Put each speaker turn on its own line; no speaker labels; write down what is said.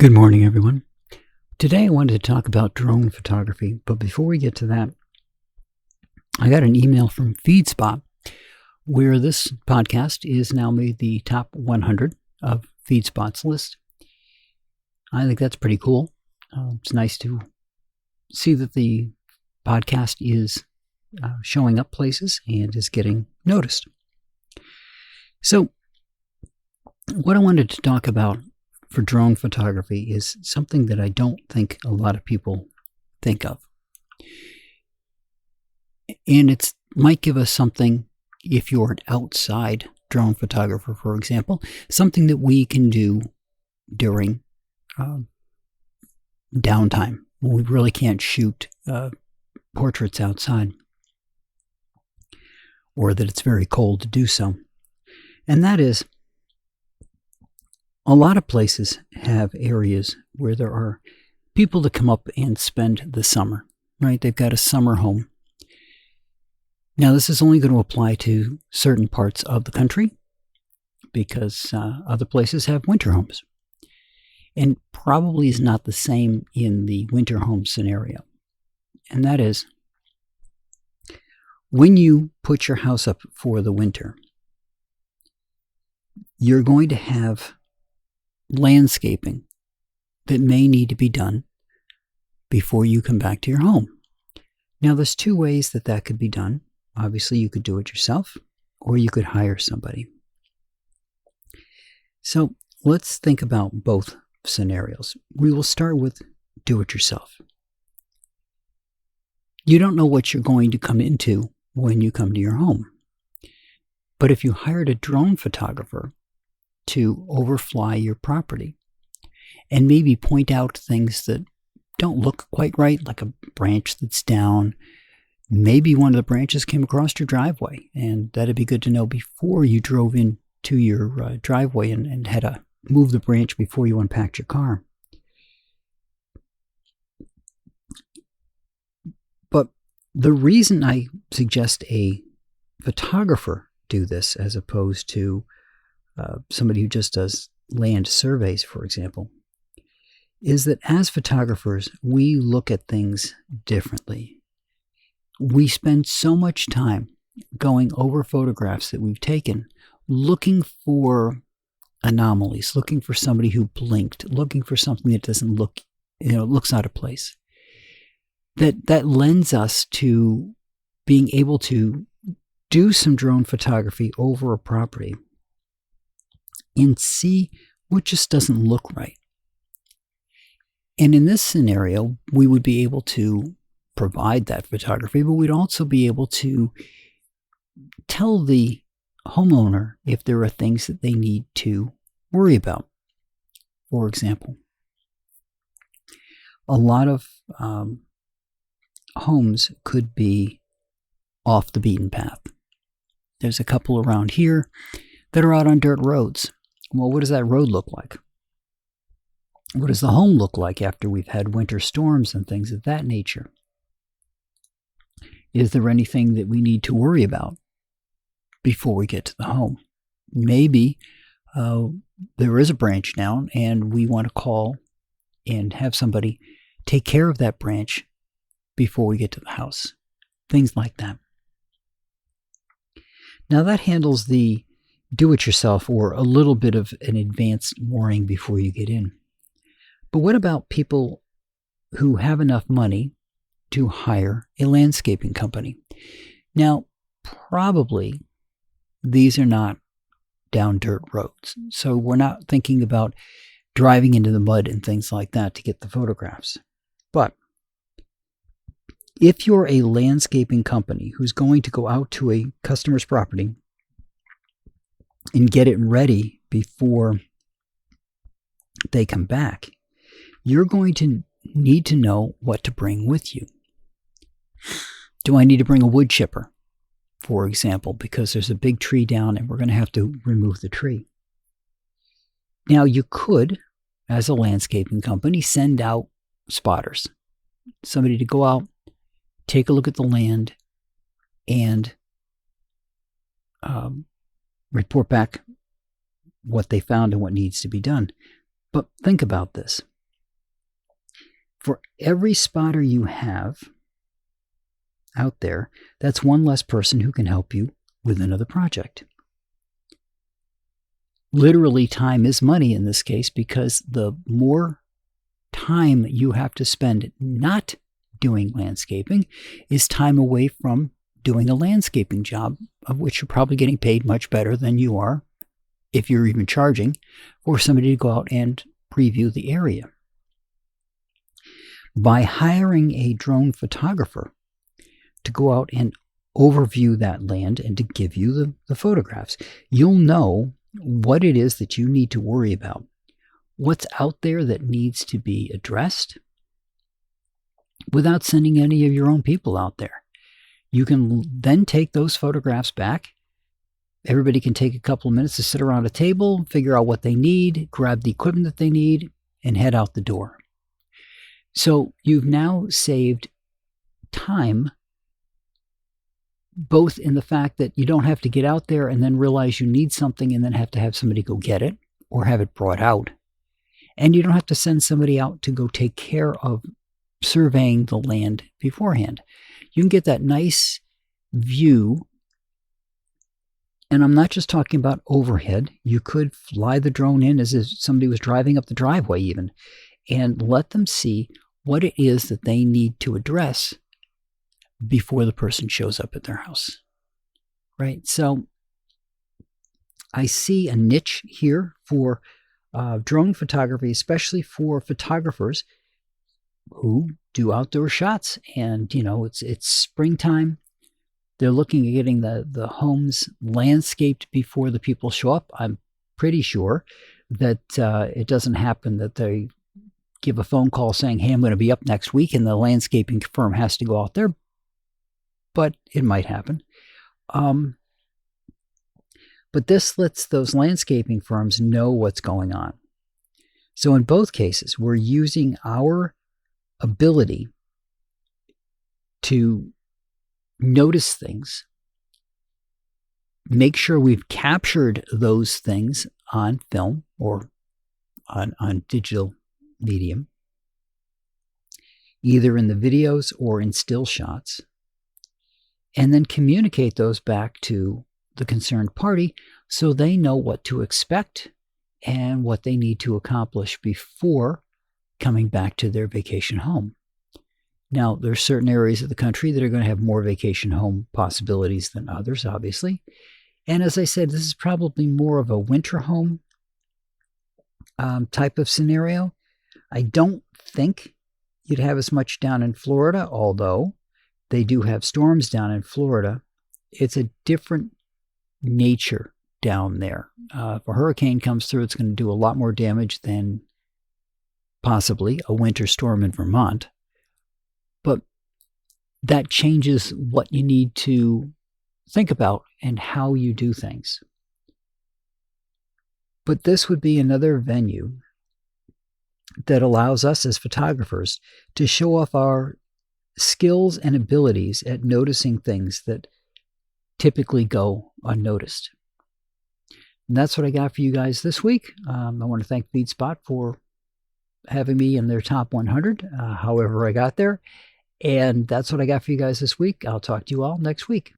Good morning, everyone. Today I wanted to talk about drone photography, but before we get to that, I got an email from FeedSpot where this podcast is now made the top 100 of FeedSpot's list. I think that's pretty cool. It's nice to see that the podcast is showing up places and is getting noticed. So, what I wanted to talk about for drone photography is something that I don't think a lot of people think of. And it might give us something, if you're an outside drone photographer, for example, something that we can do during downtime when we really can't shoot portraits outside, or that it's very cold to do so. And that is, a lot of places have areas where there are people that come up and spend the summer, right? They've got a summer home. Now, this is only going to apply to certain parts of the country because other places have winter homes. And probably is not the same in the winter home scenario. And that is, when you put your house up for the winter, you're going to have landscaping that may need to be done before you come back to your home. Now, there's two ways that could be done. Obviously, you could do it yourself, or you could hire somebody. So let's think about both scenarios. We will start with do it yourself. You don't know what you're going to come into when you come to your home. But if you hired a drone photographer to overfly your property and maybe point out things that don't look quite right, like a branch that's down. Maybe one of the branches came across your driveway, and that'd be good to know before you drove into your driveway and had to move the branch before you unpacked your car. But the reason I suggest a photographer do this as opposed to somebody who just does land surveys, for example, is that as photographers, we look at things differently. We spend so much time going over photographs that we've taken, looking for anomalies, looking for somebody who blinked, looking for something that doesn't look, looks out of place. That lends us to being able to do some drone photography over a property and see what just doesn't look right. And in this scenario, we would be able to provide that photography, but we'd also be able to tell the homeowner if there are things that they need to worry about. For example, a lot of homes could be off the beaten path. There's a couple around here that are out on dirt roads. Well, what does that road look like? What does the home look like after we've had winter storms and things of that nature? Is there anything that we need to worry about before we get to the home? Maybe there is a branch down and we want to call and have somebody take care of that branch before we get to the house. Things like that. Now that handles the do-it-yourself or a little bit of an advanced warning before you get in. But what about people who have enough money to hire a landscaping company? Now, probably these are not down dirt roads. So we're not thinking about driving into the mud and things like that to get the photographs. But if you're a landscaping company who's going to go out to a customer's property and get it ready before they come back, you're going to need to know what to bring with you. Do I need to bring a wood chipper, for example, because there's a big tree down and we're going to have to remove the tree? Now, you could, as a landscaping company, send out spotters, somebody to go out, take a look at the land, and report back what they found and what needs to be done. But think about this. For every spotter you have out there, that's one less person who can help you with another project. Literally, time is money in this case, because the more time you have to spend not doing landscaping is time away from doing a landscaping job, of which you're probably getting paid much better than you are, if you're even charging, for somebody to go out and preview the area. By hiring a drone photographer to go out and overview that land and to give you the photographs, you'll know what it is that you need to worry about, what's out there that needs to be addressed, without sending any of your own people out there. You can then take those photographs back. Everybody can take a couple of minutes to sit around a table, figure out what they need, grab the equipment that they need, and head out the door. So you've now saved time, both in the fact that you don't have to get out there and then realize you need something and then have to have somebody go get it or have it brought out. And you don't have to send somebody out to go take care of surveying the land beforehand. You can get that nice view. And I'm not just talking about overhead. You could fly the drone in as if somebody was driving up the driveway even, and let them see what it is that they need to address before the person shows up at their house. Right? So I see a niche here for drone photography, especially for photographers who do outdoor shots. And, you know, it's springtime. They're looking at getting the homes landscaped before the people show up. I'm pretty sure that it doesn't happen that they give a phone call saying, hey, I'm going to be up next week, and the landscaping firm has to go out there. But it might happen. But this lets those landscaping firms know what's going on. So in both cases, we're using our ability to notice things, make sure we've captured those things on film or on digital medium, either in the videos or in still shots, and then communicate those back to the concerned party so they know what to expect and what they need to accomplish before coming back to their vacation home. Now, there's certain areas of the country that are going to have more vacation home possibilities than others, obviously. And as I said, this is probably more of a winter home type of scenario. I don't think you'd have as much down in Florida, although they do have storms down in Florida. It's a different nature down there. If a hurricane comes through, it's going to do a lot more damage than possibly a winter storm in Vermont. But that changes what you need to think about and how you do things. But this would be another venue that allows us as photographers to show off our skills and abilities at noticing things that typically go unnoticed. And that's what I got for you guys this week. I want to thank FeedSpot for having me in their top 100, however I got there. And that's what I got for you guys this week. I'll talk to you all next week.